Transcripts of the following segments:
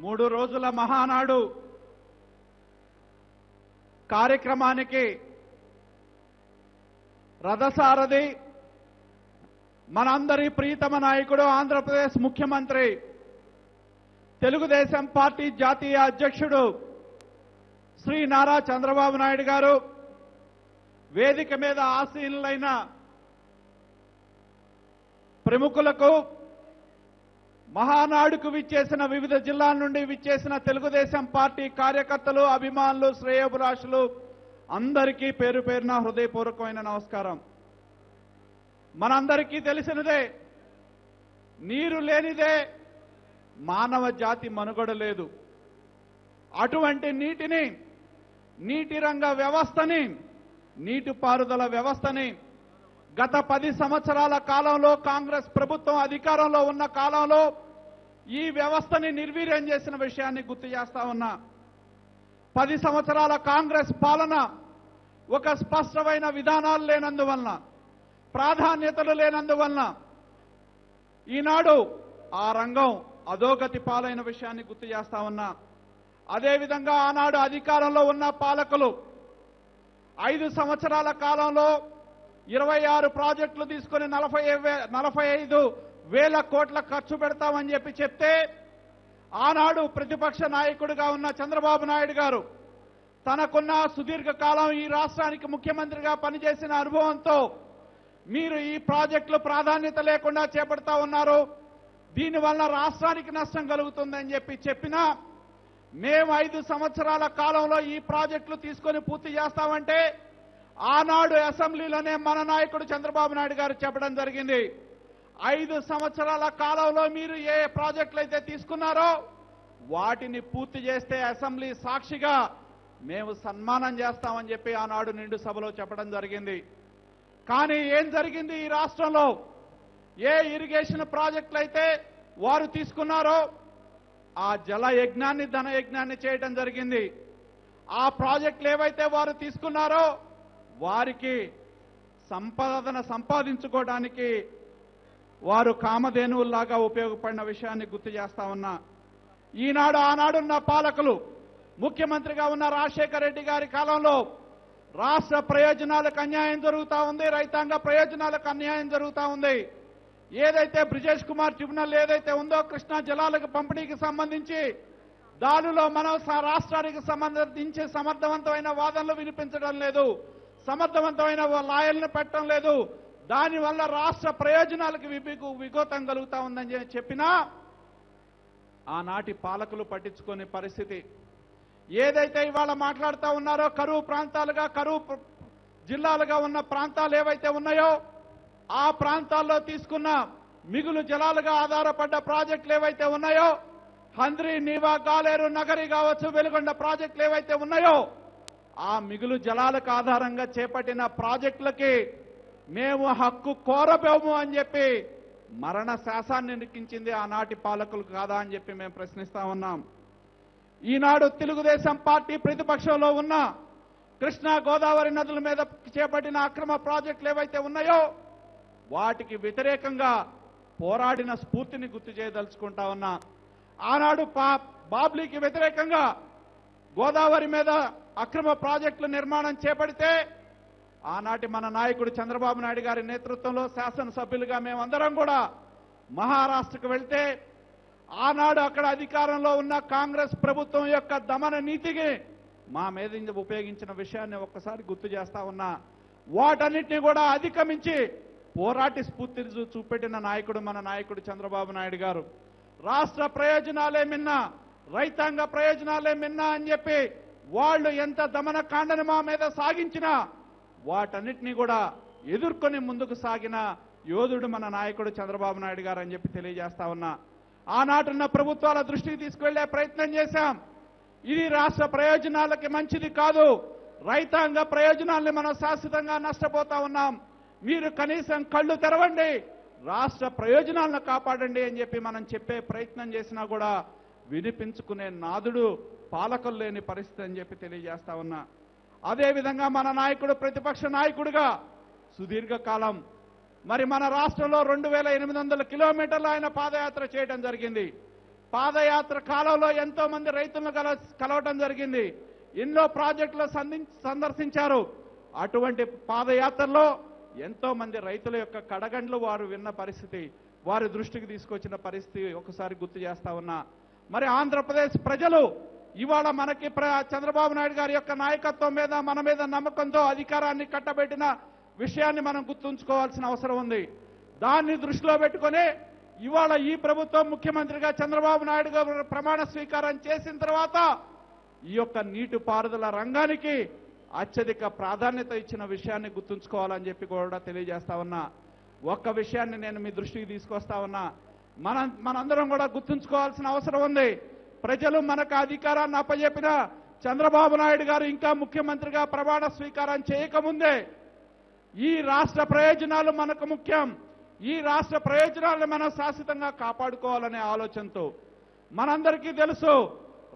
3 రోజుల మహానాడు కార్యక్రమానికి రథసారథి మనందరి ప్రియతమ నాయకుడు ఆంధ్రప్రదేశ్ ముఖ్యమంత్రి తెలుగుదేశం పార్టీ జాతీయ అధ్యక్షుడు శ్రీ నారా చంద్రబాబు నాయుడు గారు వేదిక మీద ఆసీనులైన ప్రముఖులకు మహానాడుకు విచ్చేసిన వివిధ జిల్లాల నుండి విచ్చేసిన తెలుగుదేశం పార్టీ కార్యకర్తలు అభిమానులు శ్రేయోభిలాషులు అందరికీ పేరు పేరున హృదయపూర్వకమైన నమస్కారం. మనందరికీ తెలిసినదే, నీరు లేనిదే మానవ జాతి మనుగడ లేదు. అటువంటి నీటిని, నీటి రంగ వ్యవస్థని, నీటిపారుదల వ్యవస్థని గత 10 సంవత్సరాల కాలంలో కాంగ్రెస్ ప్రభుత్వం అధికారంలో ఉన్న కాలంలో ఈ వ్యవస్థని నిర్వీర్యం చేసిన విషయాన్ని గుర్తు చేస్తా ఉన్నా. 10 సంవత్సరాల కాంగ్రెస్ పాలన ఒక స్పష్టమైన విధానాలు లేనందువలన, ప్రాధాన్యతలు లేనందువలన ఈనాడు ఆ రంగం అధోగతి పాలైన విషయాన్ని గుర్తు చేస్తా ఉన్నా. అదేవిధంగా ఆనాడు అధికారంలో ఉన్న పాలకులు 5 సంవత్సరాల కాలంలో 26 ప్రాజెక్టులు తీసుకొని 45,000 కోట్ల ఖర్చు పెడతామని చెప్పి చెప్తే, ఆనాడు ప్రతిపక్ష నాయకుడిగా ఉన్న చంద్రబాబు నాయుడు గారు తనకున్న సుదీర్ఘ కాలం ఈ రాష్ట్రానికి ముఖ్యమంత్రిగా పనిచేసిన అనుభవంతో మీరు ఈ ప్రాజెక్టులు ప్రాధాన్యత లేకుండా చేపడతా ఉన్నారు, దీనివల్ల రాష్ట్రానికి నష్టం కలుగుతుందని చెప్పి చెప్పినా, మేము 5 సంవత్సరాల కాలంలో ఈ ప్రాజెక్టులు తీసుకొని పూర్తి చేస్తామంటే ఆనాడు అసెంబ్లీలోనే మన నాయకుడు చంద్రబాబు నాయుడు గారు చెప్పడం జరిగింది. 5 సంవత్సరాల కాలంలో మీరు ఏ ప్రాజెక్టులు అయితే తీసుకున్నారో వాటిని పూర్తి చేస్తే అసెంబ్లీ సాక్షిగా మేము సన్మానం చేస్తామని చెప్పి ఆనాడు నిండు సభలో చెప్పడం జరిగింది. కానీ ఏం జరిగింది? ఈ రాష్ట్రంలో ఏ ఇరిగేషన్ ప్రాజెక్టులు అయితే వారు తీసుకున్నారో ఆ జల యజ్ఞాన్ని, ధన యజ్ఞాన్ని చేయడం జరిగింది. ఆ ప్రాజెక్టులు ఏవైతే వారు తీసుకున్నారో వారికి సంపదను సంపాదించుకోవడానికి వారు కామధేనువుల్లాగా ఉపయోగపడిన విషయాన్ని గుర్తు చేస్తా ఉన్నా. ఈనాడు ఆనాడున్న పాలకులు, ముఖ్యమంత్రిగా ఉన్న రాజశేఖర రెడ్డి గారి కాలంలో రాష్ట్ర ప్రయోజనాలకు అన్యాయం జరుగుతూ ఉంది, రైతాంగ ప్రయోజనాలకు అన్యాయం జరుగుతూ ఉంది. ఏదైతే బ్రిజేష్ కుమార్ ట్రిబ్యునల్ ఏదైతే ఉందో కృష్ణా జలాలకు పంపిణీకి సంబంధించి దానిలో మనం రాష్ట్రానికి సంబంధించి సమర్థవంతమైన వాదనలు వినిపించడం లేదు, సమర్థవంతమైన లాయర్లను పెట్టడం లేదు, దానివల్ల రాష్ట్ర ప్రయోజనాలకు విఘాతం కలుగుతా ఉందని చెప్పినా ఆనాటి పాలకులు పట్టించుకునే పరిస్థితి. ఏదైతే ఇవాళ మాట్లాడుతూ ఉన్నారో కరువు ప్రాంతాలుగా, కరువు జిల్లాలుగా ఉన్న ప్రాంతాలు ఏవైతే ఉన్నాయో ఆ ప్రాంతాల్లో తీసుకున్న మిగులు జలాలుగా ఆధారపడ్డ ప్రాజెక్టులు ఏవైతే ఉన్నాయో, హంద్రి, నీవా, గాలేరు, నగరి కావచ్చు, వెలుగొండ ప్రాజెక్టులు ఏవైతే ఉన్నాయో ఆ మిగులు జలాలకు ఆధారంగా చేపట్టిన ప్రాజెక్టులకి మేము హక్కు కోరబోము అని చెప్పి మరణ శాసాన్ని లిఖించింది ఆనాటి పాలకులు కాదా అని చెప్పి మేము ప్రశ్నిస్తా ఉన్నాం. ఈనాడు తెలుగుదేశం పార్టీ ప్రతిపక్షంలో ఉన్న కృష్ణా, గోదావరి నదుల మీద చేపట్టిన అక్రమ ప్రాజెక్టులు ఏవైతే ఉన్నాయో వాటికి వ్యతిరేకంగా పోరాడిన స్ఫూర్తిని గుర్తు చేయదలుచుకుంటా ఉన్నా. ఆనాడు బాబ్లీకి వ్యతిరేకంగా గోదావరి మీద అక్రమ ప్రాజెక్టుల నిర్మాణం చేపడితే ఆనాటి మన నాయకుడు చంద్రబాబు నాయుడు గారి నేతృత్వంలో శాసనసభ్యులుగా మేమందరం కూడా మహారాష్ట్రకు వెళ్తే ఆనాడు అక్కడ అధికారంలో ఉన్న కాంగ్రెస్ ప్రభుత్వం యొక్క దమన నీతికి మా మీద ఉపయోగించిన విషయాన్ని ఒక్కసారి గుర్తు చేస్తా ఉన్నా. వాటన్నిటిని కూడా అధిగమించి పోరాటి స్ఫూర్తిని చూపెట్టిన నాయకుడు మన నాయకుడు చంద్రబాబు నాయుడు గారు. రాష్ట్ర ప్రయోజనాలే మిన్న, రైతాంగ ప్రయోజనాలే మిన్న అని చెప్పి వాళ్ళు ఎంత దమనకాండను మా మీద సాగించినా వాటన్నిటినీ కూడా ఎదుర్కొని ముందుకు సాగిన యోధుడు మన నాయకుడు చంద్రబాబు నాయుడు గారు అని చెప్పి తెలియజేస్తా ఉన్నా. ఆనాటున్న ప్రభుత్వాల దృష్టికి తీసుకెళ్లే ప్రయత్నం చేశాం. ఇది రాష్ట్ర ప్రయోజనాలకి మంచిది కాదు, రైతాంగ ప్రయోజనాల్ని మనం శాశ్వతంగా నష్టపోతా ఉన్నాం, మీరు కనీసం కళ్ళు తెరవండి, రాష్ట్ర ప్రయోజనాలను కాపాడండి అని చెప్పి మనం చెప్పే ప్రయత్నం చేసినా కూడా వినిపించుకునే నాదుడు పాలకులు లేని పరిస్థితి అని చెప్పి తెలియజేస్తా ఉన్నా. అదేవిధంగా మన నాయకుడు ప్రతిపక్ష నాయకుడిగా సుదీర్ఘకాలం మరి మన రాష్ట్రంలో 2,800 కిలోమీటర్లు ఆయన పాదయాత్ర చేయడం జరిగింది. పాదయాత్ర కాలంలో ఎంతో మంది రైతులను కలవటం జరిగింది. ఎన్నో ప్రాజెక్టులు సందర్శించారు. అటువంటి పాదయాత్రలో ఎంతో మంది రైతుల యొక్క కడగండ్లు వారు విన్న పరిస్థితి, వారి దృష్టికి తీసుకొచ్చిన పరిస్థితి ఒకసారి గుర్తు చేస్తా ఉన్నా. మరి ఆంధ్రప్రదేశ్ ప్రజలు ఇవాళ మనకి చంద్రబాబు నాయుడు గారి యొక్క నాయకత్వం మీద మన మీద నమ్మకంతో అధికారాన్ని కట్టబెట్టిన విషయాన్ని మనం గుర్తుంచుకోవాల్సిన అవసరం ఉంది. దాన్ని దృష్టిలో పెట్టుకొని ఇవాళ ఈ ప్రభుత్వం ముఖ్యమంత్రిగా చంద్రబాబు నాయుడు గారు ప్రమాణ స్వీకారం చేసిన తర్వాత ఈ యొక్క నీటిపారుదల రంగానికి అత్యధిక ప్రాధాన్యత ఇచ్చిన విషయాన్ని గుర్తుంచుకోవాలని చెప్పి కూడా తెలియజేస్తా ఉన్నా. ఒక్క విషయాన్ని నేను మీ దృష్టికి తీసుకొస్తా ఉన్నా. మనందరం కూడా గుర్తుంచుకోవాల్సిన అవసరం ఉంది. ప్రజలు మనకు అధికారాన్ని అప్పజెప్పిన చంద్రబాబు నాయుడు గారు ఇంకా ముఖ్యమంత్రిగా ప్రమాణ స్వీకారం చేయకముందే ఈ రాష్ట్ర ప్రయోజనాలు మనకు ముఖ్యం, ఈ రాష్ట్ర ప్రయోజనాలను మనం శాశ్వతంగా కాపాడుకోవాలనే ఆలోచనతో మనందరికీ తెలుసు,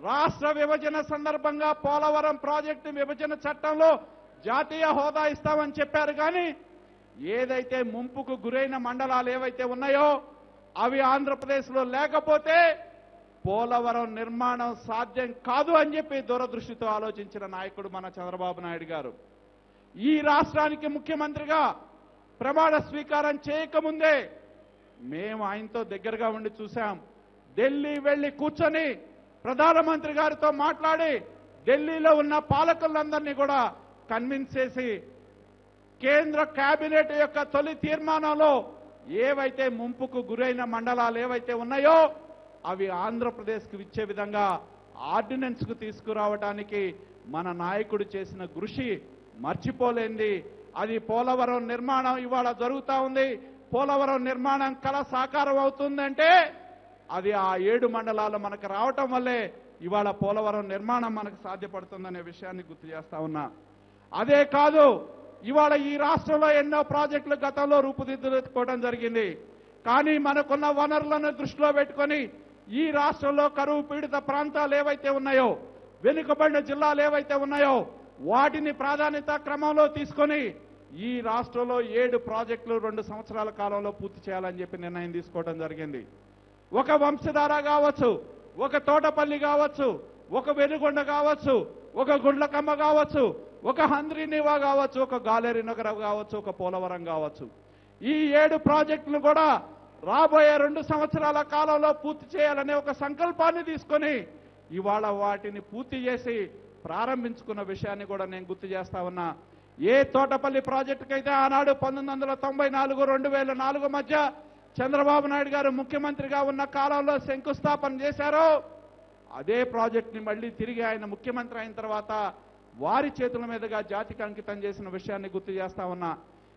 రాష్ట్ర విభజన సందర్భంగా పోలవరం ప్రాజెక్టు విభజన చట్టంలో జాతీయ హోదా ఇస్తామని చెప్పారు. కానీ ఏదైతే ముంపుకు గురైన మండలాలు ఏవైతే ఉన్నాయో అవి ఆంధ్రప్రదేశ్లో లేకపోతే పోలవరం నిర్మాణం సాధ్యం కాదు అని చెప్పి దూరదృష్టితో ఆలోచించిన నాయకుడు మన చంద్రబాబు నాయుడు గారు. ఈ రాష్ట్రానికి ముఖ్యమంత్రిగా ప్రమాణ స్వీకారం చేయకముందే మేము ఆయనతో దగ్గరగా ఉండి చూశాం. ఢిల్లీ వెళ్లి కూర్చొని ప్రధానమంత్రి గారితో మాట్లాడి ఢిల్లీలో ఉన్న పాలకులందరినీ కూడా కన్విన్స్ చేసి కేంద్ర కేబినెట్ యొక్క తొలి తీర్మానంలో ఏవైతే ముంపుకు గురైన మండలాలు ఏవైతే ఉన్నాయో అవి ఆంధ్రప్రదేశ్కు ఇచ్చే విధంగా ఆర్డినెన్స్కు తీసుకురావడానికి మన నాయకుడు చేసిన కృషి మర్చిపోలేంది. అది పోలవరం నిర్మాణం ఇవాళ జరుగుతూ ఉంది. పోలవరం నిర్మాణం కళ సాకారం అవుతుందంటే అది ఆ 7 మండలాలు మనకు రావటం వల్లే ఇవాళ పోలవరం నిర్మాణం మనకు సాధ్యపడుతుందనే విషయాన్ని గుర్తు చేస్తా ఉన్నా. అదే కాదు, ఇవాళ ఈ రాష్ట్రంలో ఎన్నో ప్రాజెక్టులు గతంలో రూపుదిద్దుకోవడం జరిగింది. కానీ మనకున్న వనరులను దృష్టిలో పెట్టుకొని ఈ రాష్ట్రంలో కరువు పీడిత ప్రాంతాలు ఏవైతే ఉన్నాయో, వెనుకబడిన జిల్లాలు ఏవైతే ఉన్నాయో వాటిని ప్రాధాన్యత క్రమంలో తీసుకొని ఈ రాష్ట్రంలో 7 ప్రాజెక్టులు 2 సంవత్సరాల కాలంలో పూర్తి చేయాలని చెప్పి నిర్ణయం తీసుకోవడం జరిగింది. ఒక వంశధార కావచ్చు, ఒక తోటపల్లి కావచ్చు, ఒక వెలుగొండ కావచ్చు, ఒక గుండ్లకమ్మ కావచ్చు, ఒక హంద్రీనివా కావచ్చు, ఒక గాలేరి నగర కావచ్చు, ఒక పోలవరం కావచ్చు. ఈ 7 ప్రాజెక్టులు కూడా రాబోయే 2 సంవత్సరాల కాలంలో పూర్తి చేయాలనే ఒక సంకల్పాన్ని తీసుకొని ఇవాళ వాటిని పూర్తి చేసి ప్రారంభించుకున్న విషయాన్ని కూడా నేను గుర్తు చేస్తా ఉన్నా. ఏ తోటపల్లి ప్రాజెక్టుకైతే ఆనాడు 1994-2004 మధ్య చంద్రబాబు నాయుడు గారు ముఖ్యమంత్రిగా ఉన్న కాలంలో శంకుస్థాపన చేశారో అదే ప్రాజెక్టుని మళ్ళీ తిరిగి ఆయన ముఖ్యమంత్రి అయిన తర్వాత వారి చేతుల మీదుగా జాతికి అంకితం చేసిన విషయాన్ని గుర్తు చేస్తా ఉన్నా.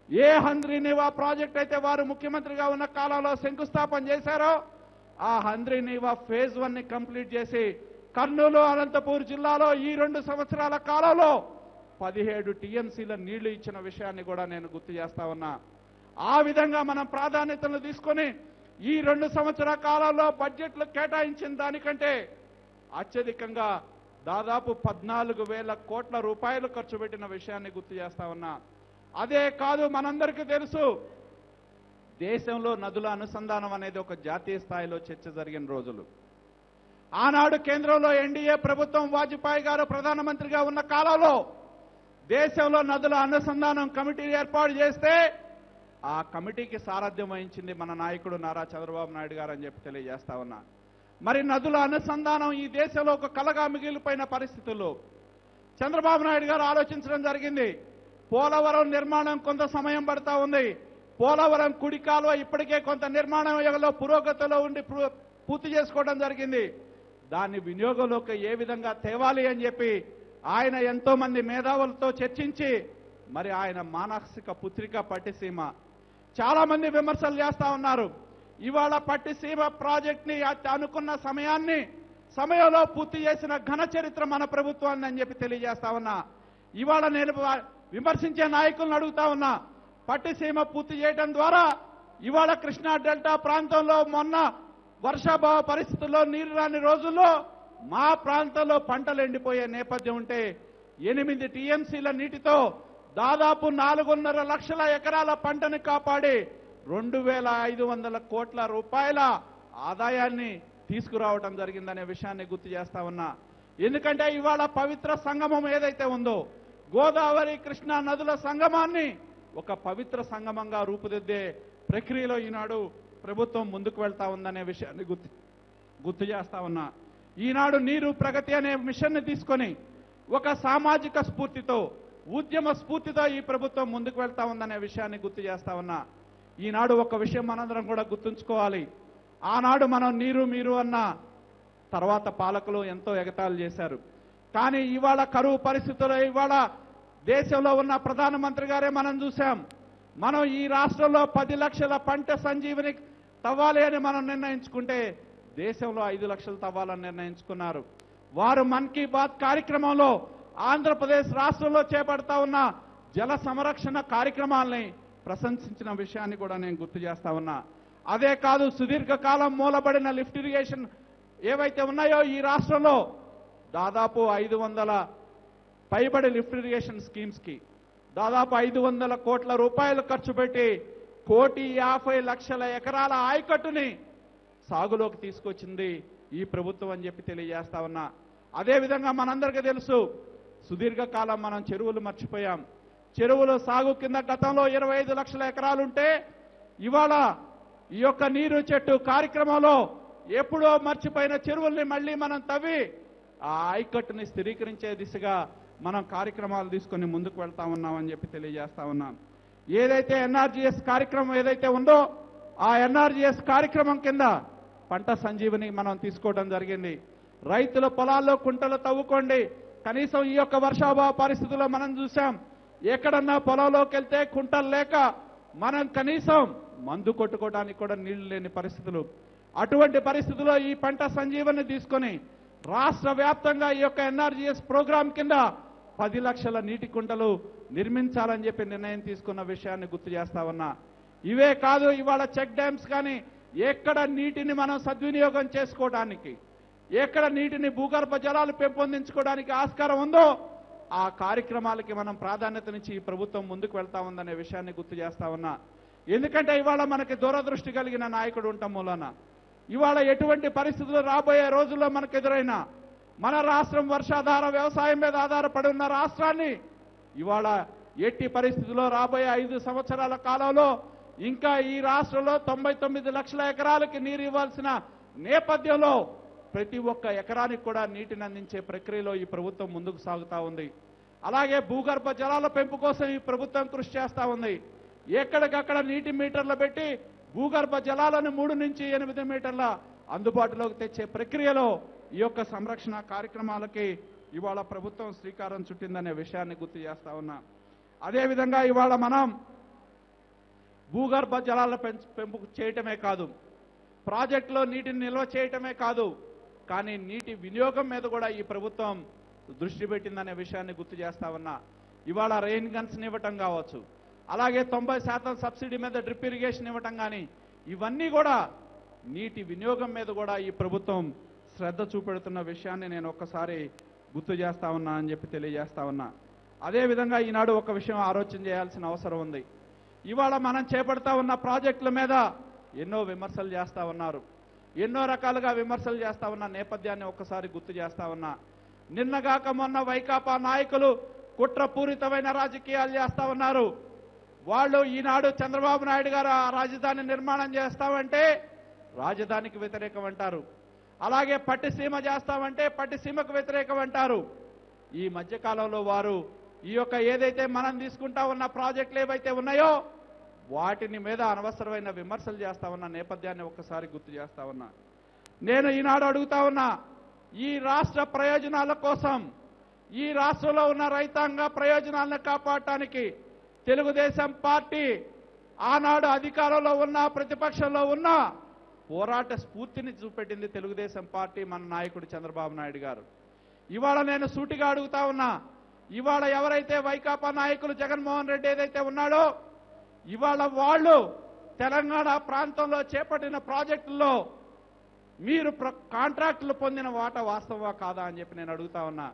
ఏ హంద్రీనివా ప్రాజెక్ట్ అయితే వారు ముఖ్యమంత్రిగా ఉన్న కాలంలో శంకుస్థాపన చేశారో ఆ హంద్రీనివా ఫేజ్ 1ని కంప్లీట్ చేసి కర్నూలు, అనంతపూర్ జిల్లాలో ఈ 2 సంవత్సరాల కాలంలో 17 టీఎంసీల నీళ్లు ఇచ్చిన విషయాన్ని కూడా నేను గుర్తు చేస్తా ఉన్నా. ఆ విధంగా మనం ప్రాధాన్యతలు తీసుకొని ఈ 2 సంవత్సరాల కాలంలో బడ్జెట్లు కేటాయించిన దానికంటే అత్యధికంగా దాదాపు 14,000 కోట్ల రూపాయలు ఖర్చు పెట్టిన విషయాన్ని గుర్తు చేస్తా ఉన్నా. అదే కాదు, మనందరికీ తెలుసు, దేశంలో నదుల అనుసంధానం అనేది ఒక జాతీయ స్థాయిలో చర్చ జరిగిన రోజులు. ఆనాడు కేంద్రంలో ఎన్డీఏ ప్రభుత్వం వాజ్పేయి గారు ప్రధానమంత్రిగా ఉన్న కాలంలో దేశంలో నదుల అనుసంధానం కమిటీ ఏర్పాటు చేస్తే ఆ కమిటీకి సారథ్యం వహించింది మన నాయకుడు నారా చంద్రబాబు నాయుడు గారు అని చెప్పి తెలియజేస్తా ఉన్నా. మరి నదుల అనుసంధానం ఈ దేశంలో ఒక కలగా మిగిలిపోయిన పరిస్థితుల్లో చంద్రబాబు నాయుడు గారు ఆలోచించడం జరిగింది. పోలవరం నిర్మాణం కొంత సమయం పడతా ఉంది. పోలవరం కుడి కాలువ ఇప్పటికే కొంత నిర్మాణంలో పురోగతిలో ఉండి పూర్తి చేసుకోవడం జరిగింది. దాన్ని వినియోగంలోకి ఏ విధంగా తేవాలి అని చెప్పి ఆయన ఎంతో మంది మేధావులతో చర్చించి మరి ఆయన మానసిక పుత్రిక పట్టిసీమ చాలా మంది విమర్శలు చేస్తా ఉన్నారు. ఇవాళ పట్టిసీమ ప్రాజెక్ట్ని అనుకున్న సమయంలో పూర్తి చేసిన ఘన చరిత్ర మన ప్రభుత్వాన్ని అని చెప్పి తెలియజేస్తా ఉన్నా. ఇవాళ నేను విమర్శించే నాయకులను అడుగుతా ఉన్నా, పట్టిసీమ పూర్తి చేయడం ద్వారా ఇవాళ కృష్ణా డెల్టా ప్రాంతంలో మొన్న వర్షాభావ పరిస్థితుల్లో నీరు రాని రోజుల్లో మా ప్రాంతంలో పంటలు ఎండిపోయే నేపథ్యం ఉంటే 8 టీఎంసీల నీటితో దాదాపు 4.5 లక్షల ఎకరాల పంటను కాపాడి 2,500 కోట్ల రూపాయల ఆదాయాన్ని తీసుకురావటం జరిగిందనే విషయాన్ని గుర్తు చేస్తా ఉన్నా. ఎందుకంటే ఇవాళ పవిత్ర సంగమం ఏదైతే ఉందో గోదావరి కృష్ణా నదుల సంగమాన్ని ఒక పవిత్ర సంగమంగా రూపుదిద్దే ప్రక్రియలో ఈనాడు ప్రభుత్వం ముందుకు వెళ్తా ఉందనే విషయాన్ని గుర్తు చేస్తా ఉన్నా. ఈనాడు నీరు ప్రగతి అనే మిషన్ని తీసుకొని ఒక సామాజిక స్ఫూర్తితో ఉద్యమ స్ఫూర్తితో ఈ ప్రభుత్వం ముందుకు వెళ్తా ఉందనే విషయాన్ని గుర్తు చేస్తా ఉన్నా. ఈనాడు ఒక విషయం మనందరం కూడా గుర్తుంచుకోవాలి. ఆనాడు మనం నీరు మీరు అన్న తర్వాత పాలకులు ఎంతో ఎగతాళి చేశారు. కానీ ఇవాళ కరువు పరిస్థితుల్లో ఇవాళ దేశంలో ఉన్న ప్రధానమంత్రి గారే మనం చూశాం. మనం ఈ రాష్ట్రంలో 10 లక్షల పంట సంజీవని తవ్వాలి అని మనం నిర్ణయించుకుంటే దేశంలో 5 లక్షలు తవ్వాలని నిర్ణయించుకున్నారు. వారు మన్ కీ బాత్ కార్యక్రమంలో ఆంధ్రప్రదేశ్ రాష్ట్రంలో చేపడతా ఉన్న జల సంరక్షణ కార్యక్రమాలని ప్రశంసించిన విషయాన్ని కూడా నేను గుర్తు చేస్తా ఉన్నా. అదే కాదు, సుదీర్ఘకాలం మూలబడిన లిఫ్ట్ ఇరిగేషన్ ఏవైతే ఉన్నాయో ఈ రాష్ట్రంలో దాదాపు 500 పైబడి లిఫ్ట్ ఇరిగేషన్ స్కీమ్స్కి దాదాపు 500 కోట్ల రూపాయలు ఖర్చు పెట్టి 1,50,00,000 ఎకరాల ఆయకట్టుని సాగులోకి తీసుకొచ్చింది ఈ ప్రభుత్వం అని చెప్పి తెలియజేస్తా ఉన్నా. అదేవిధంగా మనందరికీ తెలుసు, సుదీర్ఘకాలం మనం చెరువులు మర్చిపోయాం. చెరువులు సాగు కింద గతంలో 25 లక్షల ఎకరాలుంటే ఇవాళ ఈ యొక్క నీరు చెట్టు కార్యక్రమంలో ఎప్పుడో మర్చిపోయిన చెరువుల్ని మళ్ళీ మనం తవ్వి ఆ ఆయకట్టుని స్థిరీకరించే దిశగా మనం కార్యక్రమాలు తీసుకొని ముందుకు వెళ్తా ఉన్నామని చెప్పి తెలియజేస్తా ఉన్నాం. ఏదైతే ఎన్ఆర్జీఎస్ కార్యక్రమం ఏదైతే ఉందో ఆ ఎన్ఆర్జీఎస్ కార్యక్రమం కింద పంట సంజీవని మనం తీసుకోవడం జరిగింది. రైతుల పొలాల్లో కుంటలు తవ్వుకోండి. కనీసం ఈ యొక్క వర్షాభావ పరిస్థితుల్లో మనం చూసాం, ఎక్కడన్నా పొలంలోకి వెళ్తే కుంటలు లేక మనం కనీసం మందు కొట్టుకోవడానికి కూడా నీళ్లు లేని పరిస్థితులు. అటువంటి పరిస్థితుల్లో ఈ పంట సంజీవని తీసుకొని రాష్ట్ర వ్యాప్తంగా ఈ యొక్క ఎన్ఆర్జీఎస్ ప్రోగ్రాం కింద 10 లక్షల నీటి కుంటలు నిర్మించాలని చెప్పి నిర్ణయం తీసుకున్న విషయాన్ని గుర్తు చేస్తా ఉన్నా. ఇవే కాదు, ఇవాళ చెక్ డ్యామ్స్ కానీ ఎక్కడ నీటిని మనం సద్వినియోగం చేసుకోవడానికి, ఎక్కడ నీటిని భూగర్భ జలాలు పెంపొందించుకోవడానికి ఆస్కారం ఉందో ఆ కార్యక్రమాలకి మనం ప్రాధాన్యతనిచ్చి ఈ ప్రభుత్వం ముందుకు వెళ్తా ఉందనే విషయాన్ని గుర్తు చేస్తా ఉన్నా. ఎందుకంటే ఇవాళ మనకి దూరదృష్టి కలిగిన నాయకుడు ఉండటం మూలన ఇవాళ ఎటువంటి పరిస్థితులు రాబోయే రోజుల్లో మనకు ఎదురైనా మన రాష్ట్రం వర్షాధార వ్యవసాయం మీద ఆధారపడి ఉన్న రాష్ట్రాన్ని ఇవాళ ఎట్టి పరిస్థితుల్లో రాబోయే 5 సంవత్సరాల కాలంలో ఇంకా ఈ రాష్ట్రంలో 99 లక్షల ఎకరాలకి నీరు ఇవ్వాల్సిన నేపథ్యంలో ప్రతి ఒక్క ఎకరానికి కూడా నీటిని అందించే ప్రక్రియలో ఈ ప్రభుత్వం ముందుకు సాగుతా ఉంది. అలాగే భూగర్భ జలాల పెంపు కోసం ఈ ప్రభుత్వం కృషి చేస్తా ఉంది. ఎక్కడికక్కడ నీటి మీటర్లు పెట్టి భూగర్భ జలాలను 3 నుంచి 8 మీటర్ల అందుబాటులోకి తెచ్చే ప్రక్రియలో ఈ యొక్క సంరక్షణ కార్యక్రమాలకి ఇవాళ ప్రభుత్వం శ్రీకారం చుట్టిందనే విషయాన్ని గుర్తు చేస్తా ఉన్నా. అదేవిధంగా ఇవాళ మనం భూగర్భ జలాల పెంపు చేయటమే కాదు, ప్రాజెక్టులో నీటిని నిల్వ చేయటమే కాదు, కానీ నీటి వినియోగం మీద కూడా ఈ ప్రభుత్వం దృష్టి పెట్టిందనే విషయాన్ని గుర్తు చేస్తా ఉన్నా. ఇవాళ రెయిన్ గన్స్ ఇవ్వటం కావచ్చు, అలాగే 90% సబ్సిడీ మీద డ్రిప్ ఇరిగేషన్ ఇవ్వటం కానీ ఇవన్నీ కూడా నీటి వినియోగం మీద కూడా ఈ ప్రభుత్వం శ్రద్ధ చూపెడుతున్న విషయాన్ని నేను ఒక్కసారి గుర్తు చేస్తా ఉన్నా అని చెప్పి తెలియజేస్తా ఉన్నా. అదేవిధంగా ఈనాడు ఒక విషయం ఆలోచన చేయాల్సిన అవసరం ఉంది. ఇవాళ మనం చేపడతా ఉన్న ప్రాజెక్టుల మీద ఎన్నో విమర్శలు చేస్తా ఉన్నారు, ఎన్నో రకాలుగా విమర్శలు చేస్తా ఉన్న నేపథ్యాన్ని ఒక్కసారి గుర్తు చేస్తా ఉన్నా. నిన్నగాక మొన్న వైకాపా నాయకులు కుట్రపూరితమైన రాజకీయాలు చేస్తా ఉన్నారు. వాళ్ళు ఈనాడు చంద్రబాబు నాయుడు గారు ఆ రాజధాని నిర్మాణం చేస్తామంటే రాజధానికి వ్యతిరేకం అంటారు, అలాగే పట్టిసీమ చేస్తామంటే పట్టిసీమకు వ్యతిరేకం అంటారు. ఈ మధ్యకాలంలో వారు ఈ యొక్క ఏదైతే మనం తీసుకుంటా ఉన్న ప్రాజెక్టులు ఏవైతే ఉన్నాయో వాటిని మీద అనవసరమైన విమర్శలు చేస్తా ఉన్న నేపథ్యాన్ని ఒక్కసారి గుర్తు చేస్తా ఉన్నా. నేను ఈనాడు అడుగుతా ఉన్నా, ఈ రాష్ట్ర ప్రయోజనాల కోసం, ఈ రాష్ట్రంలో ఉన్న రైతాంగ ప్రయోజనాలను కాపాడటానికి తెలుగుదేశం పార్టీ ఆనాడు అధికారంలో ఉన్న ప్రతిపక్షంలో ఉన్న పోరాట స్ఫూర్తిని చూపెట్టింది తెలుగుదేశం పార్టీ, మన నాయకుడు చంద్రబాబు నాయుడు గారు. ఇవాళ నేను సూటిగా అడుగుతా ఉన్నా, ఇవాళ ఎవరైతే వైకాపా నాయకులు జగన్మోహన్ రెడ్డి ఏదైతే ఉన్నాడో ఇవాళ వాళ్ళు తెలంగాణ ప్రాంతంలో చేపట్టిన ప్రాజెక్టుల్లో మీరు కాంట్రాక్టులు పొందిన వాటా వాస్తవా కాదా అని చెప్పి నేను అడుగుతా ఉన్నా.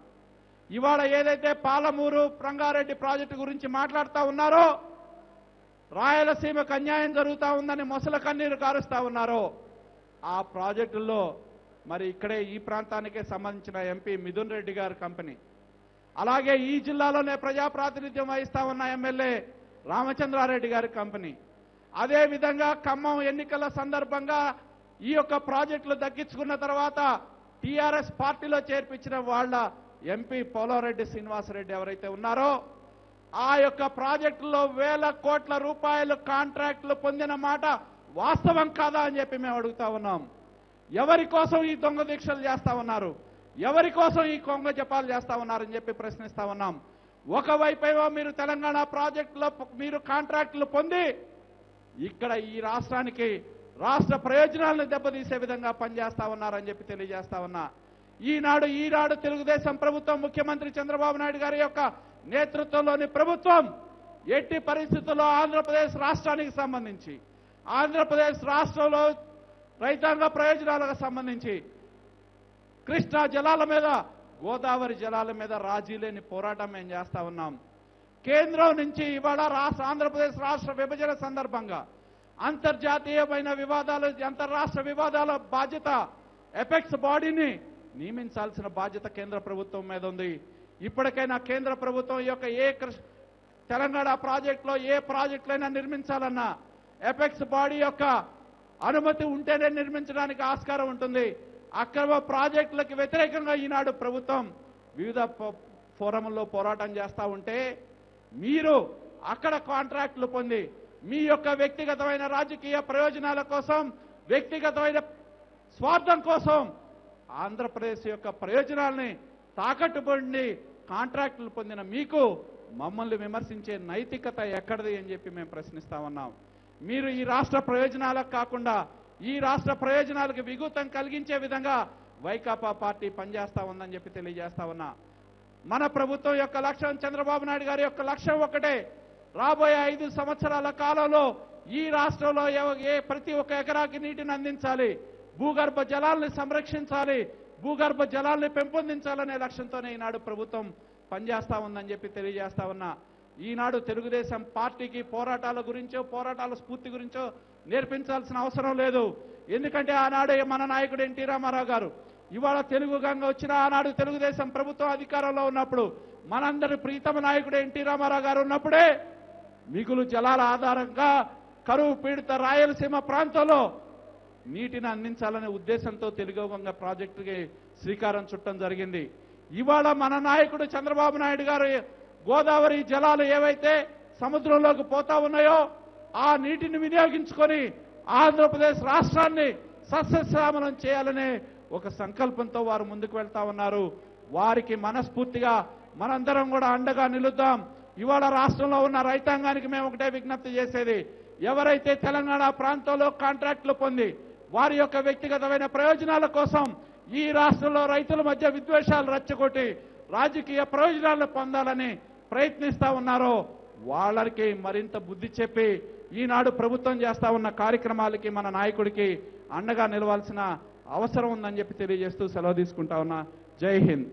ఇవాళ ఏదైతే పాలమూరు రంగారెడ్డి ప్రాజెక్టు గురించి మాట్లాడుతూ ఉన్నారో, రాయలసీమకు అన్యాయం జరుగుతూ ఉందని మొసల కన్నీరు కారుస్తా ఉన్నారో, ఆ ప్రాజెక్టుల్లో మరి ఇక్కడే ఈ ప్రాంతానికే సంబంధించిన ఎంపీ మిథున్ రెడ్డి గారి కంపెనీ. అలాగే ఈ జిల్లాలోనే ప్రజాప్రాతినిధ్యం వహిస్తా ఉన్న ఎమ్మెల్యే రామచంద్రారెడ్డి గారి కంపెనీ. అదే విధంగా ఖమ్మం ఎన్నికల సందర్భంగా ఈ యొక్క ప్రాజెక్టులు దక్కించుకున్న తర్వాత టీఆర్ఎస్ పార్టీలో చేర్పించిన వాళ్ళ ఎంపీ పోలారెడ్డి శ్రీనివాసరెడ్డి ఎవరైతే ఉన్నారో ఆ యొక్క ప్రాజెక్టులో వేల కోట్ల రూపాయలు కాంట్రాక్టులు పొందిన మాట వాస్తవం కాదా అని చెప్పి మేము అడుగుతా ఉన్నాం. ఎవరి కోసం ఈ దొంగ దీక్షలు చేస్తా ఉన్నారు, ఎవరి కోసం ఈ కొంగ జపాలు చేస్తా ఉన్నారని చెప్పి ప్రశ్నిస్తా ఉన్నాం. ఒకవైపేమో మీరు తెలంగాణ ప్రాజెక్టులో మీరు కాంట్రాక్టులు పొంది ఇక్కడ ఈ రాష్ట్రానికి రాష్ట్ర ప్రయోజనాలను దెబ్బతీసే విధంగా పనిచేస్తా ఉన్నారని చెప్పి తెలియజేస్తా ఉన్నా. ఈనాడు తెలుగుదేశం ప్రభుత్వం ముఖ్యమంత్రి చంద్రబాబు నాయుడు గారి యొక్క నేతృత్వంలోని ప్రభుత్వం ఎట్టి పరిస్థితుల్లో ఆంధ్రప్రదేశ్ రాష్ట్రానికి సంబంధించి ఆంధ్రప్రదేశ్ రాష్ట్రంలో రైతాంగ ప్రయోజనాలకు సంబంధించి కృష్ణా జలాల మీద గోదావరి జలాల మీద రాజీ లేని పోరాటం మేము చేస్తా ఉన్నాం. కేంద్రం నుంచి ఇవాళ ఆంధ్రప్రదేశ్ రాష్ట్ర విభజన సందర్భంగా అంతర్జాతీయమైన వివాదాలు అంతర్రాష్ట్ర వివాదాల బాధ్యత ఎపెక్స్ బాడీని నియమించాల్సిన బాధ్యత కేంద్ర ప్రభుత్వం మీద ఉంది. ఇప్పటికైనా కేంద్ర ప్రభుత్వం ఈ యొక్క తెలంగాణ ప్రాజెక్టులో ఏ ప్రాజెక్టులైనా నిర్మించాలన్నా ఎపెక్స్ బాడీ యొక్క అనుమతి ఉంటేనే నిర్మించడానికి ఆస్కారం ఉంటుంది. అక్రమ ప్రాజెక్టులకు వ్యతిరేకంగా ఈనాడు ప్రభుత్వం వివిధ ఫోరంలో పోరాటం చేస్తూ ఉంటే మీరు అక్కడ కాంట్రాక్టులు పొంది మీ యొక్క వ్యక్తిగతమైన రాజకీయ ప్రయోజనాల కోసం వ్యక్తిగతమైన స్వార్థం కోసం ఆంధ్రప్రదేశ్ యొక్క ప్రయోజనాల్ని తాకట్టు పొంది కాంట్రాక్టులు పొందిన మీకు మమ్మల్ని విమర్శించే నైతికత ఎక్కడిది అని చెప్పి మేము ప్రశ్నిస్తా ఉన్నాం. మీరు ఈ రాష్ట్ర ప్రయోజనాలకు కాకుండా ఈ రాష్ట్ర ప్రయోజనాలకు విఘాతం కలిగించే విధంగా వైకాపా పార్టీ పనిచేస్తా ఉందని చెప్పి తెలియజేస్తా ఉన్నా. మన ప్రభుత్వం యొక్క లక్ష్యం, చంద్రబాబు నాయుడు గారి యొక్క లక్ష్యం ఒకటే, రాబోయే 5 సంవత్సరాల కాలంలో ఈ రాష్ట్రంలో ప్రతి ఒక్క ఎకరాకి నీటిని అందించాలి, భూగర్భ జలాల్ని సంరక్షించాలి, భూగర్భ జలాల్ని పెంపొందించాలనే లక్ష్యంతోనే ఈనాడు ప్రభుత్వం పనిచేస్తా ఉందని చెప్పి తెలియజేస్తా ఉన్నా. ఈనాడు తెలుగుదేశం పార్టీకి పోరాటాల గురించో పోరాటాల స్ఫూర్తి గురించో నేర్పించాల్సిన అవసరం లేదు. ఎందుకంటే ఆనాడు మన నాయకుడు ఎన్టీ రామారావు గారు ఇవాళ తెలుగు గంగ వచ్చిన ఆనాడు తెలుగుదేశం ప్రభుత్వం అధికారంలో ఉన్నప్పుడు మనందరి ప్రీతమ నాయకుడు ఎన్టీ రామారావు గారు ఉన్నప్పుడే మిగులు జలాల ఆధారంగా కరువు పీడిత రాయలసీమ ప్రాంతంలో నీటిని అందించాలనే ఉద్దేశంతో తెలుగు గంగ ప్రాజెక్టుకి శ్రీకారం చుట్టడం జరిగింది. ఇవాళ మన నాయకుడు చంద్రబాబు నాయుడు గారు గోదావరి జలాలు ఏవైతే సముద్రంలోకి పోతా ఉన్నాయో ఆ నీటిని వినియోగించుకొని ఆంధ్రప్రదేశ్ రాష్ట్రాన్ని సస్యశ్యామలం చేయాలనే ఒక సంకల్పంతో వారు ముందుకు వెళ్తా ఉన్నారు. వారికి మనస్ఫూర్తిగా మనందరం కూడా అండగా నిలుద్దాం. ఇవాళ రాష్ట్రంలో ఉన్న రైతాంగానికి మేము ఒకటే విజ్ఞప్తి చేసేది, ఎవరైతే తెలంగాణ ప్రాంతంలో కాంట్రాక్టులు పొంది వారి యొక్క వ్యక్తిగతమైన ప్రయోజనాల కోసం ఈ రాష్ట్రంలో రైతుల మధ్య విద్వేషాలు రెచ్చగొట్టి రాజకీయ ప్రయోజనాలను పొందాలని ప్రయత్నిస్తా ఉన్నారో వాళ్ళకి మరింత బుద్ధి చెప్పి ఈనాడు ప్రభుత్వం చేస్తా ఉన్న కార్యక్రమాలకి మన నాయకుడికి అండగా నిలవాల్సిన అవసరం ఉందని చెప్పి తెలియజేస్తూ సెలవు తీసుకుంటా ఉన్నా. జై హింద్.